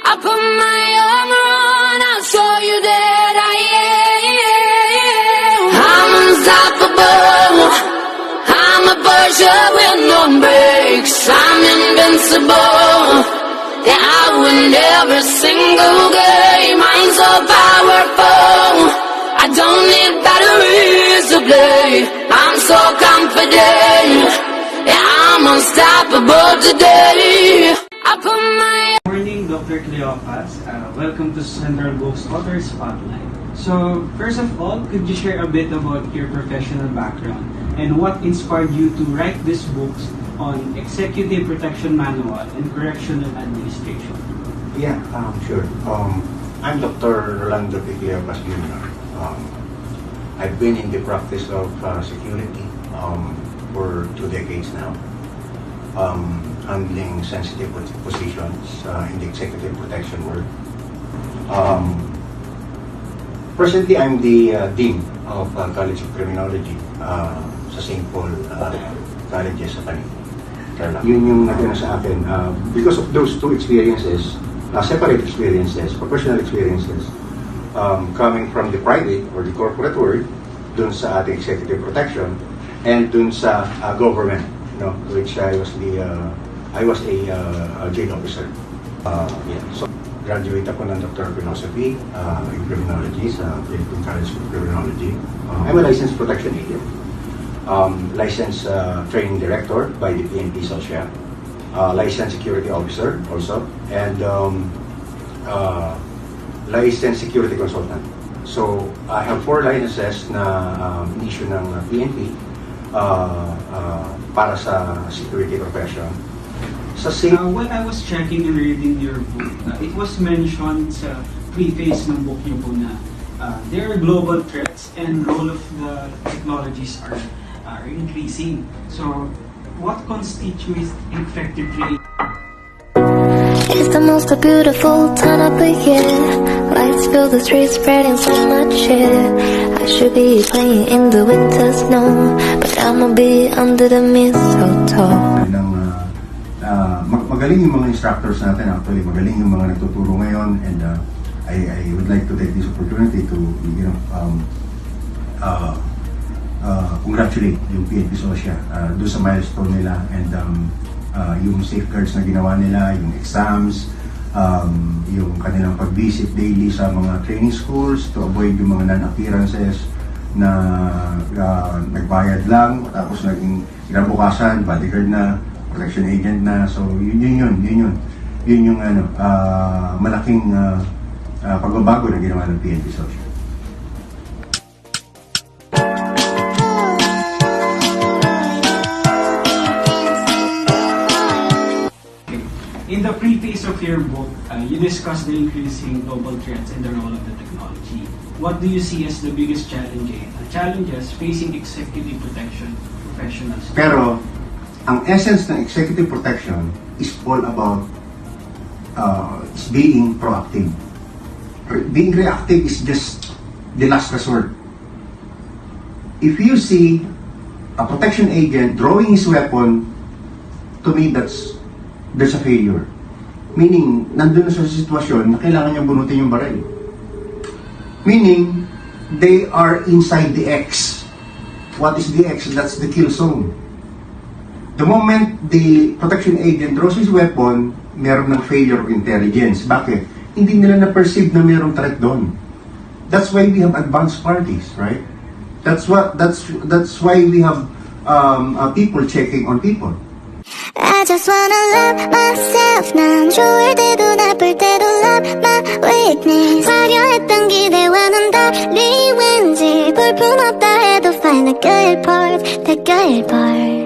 I put my armor on, I'll show you that I am. I'm unstoppable, I'm a Porsche with no brakes. I'm invincible, yeah, I win every single game. I'm so powerful, I don't need batteries to play. I'm so confident, yeah, I'm unstoppable today. I put my Morning, Dr. Cleopas. Welcome to Central Books Author Spotlight. So, first of all, could you share a bit about your professional background and what inspired you to write these books on Executive Protection Manual and Correctional Administration? Yeah, sure. I'm Dr. Rolando P. Cleopas Jr. I've been in the practice of security for 2 decades now, handling sensitive positions in the executive protection world. Presently, I'm the Dean of College of Criminology sa St. Paul Colleges sa Panay. Yun yung nagano sa akin. Because of those two experiences, separate experiences, professional experiences, coming from the private or the corporate world, dun sa ating executive protection, and dun sa government, which I was a jail officer. So, graduate ako ng Doctor of Philosophy in Criminology sa Philippine College of Criminology. I'm a licensed protection agent. Licensed training director by the PNP SOCIA. Licensed security officer also. And licensed security consultant. So, I have 4 licenses na issue ng PNP para sa security profession. When I was checking and reading your book, it was mentioned sa preface ng book niyo po na there are global threats and role of the technologies are increasing. So, what constitutes effective training? It's the most beautiful time of the year. Lights fill the streets, spreading so much cheer. I should be playing in the winter snow, but I'ma be under the mistletoe. Magaling yung mga instructors natin, actually magaling yung mga nagtuturo ngayon, and I would like to take this opportunity to congratulate yung PNP SOCIA doon sa milestone nila, and yung safeguards na ginawa nila, yung exams, yung kanilang pag-visit daily sa mga training schools to avoid yung mga non-appearances na nagbayad lang tapos naging kinabukasan bodyguard na, protection agent na. So yun yung malaking pagbabago na ginawa ng PNP SOCIA. In the preface of your book, you discuss the increasing global threats and the role of the technology. What do you see as the biggest challenges facing executive protection professionals? Pero ang essence ng executive protection is all about is being proactive. Being reactive is just the last resort. If you see a protection agent drawing his weapon, to me there's a failure. Meaning, nandun na sa sitwasyon na kailangan niyang bunutin yung baril. Meaning, they are inside the X. What is the X? That's the kill zone. The moment the protection agent draws his weapon, meron ng failure of intelligence. Bakit? Hindi nila na-perceive na merong threat doon. That's why we have advanced parties, right? That's why we have people checking on people. I just wanna love myself. 난 좋을 때도 나쁠 때도 love my weakness. 화려했던 기대와는 달리 왠지 볼품없다 해도 find the good part, the good part.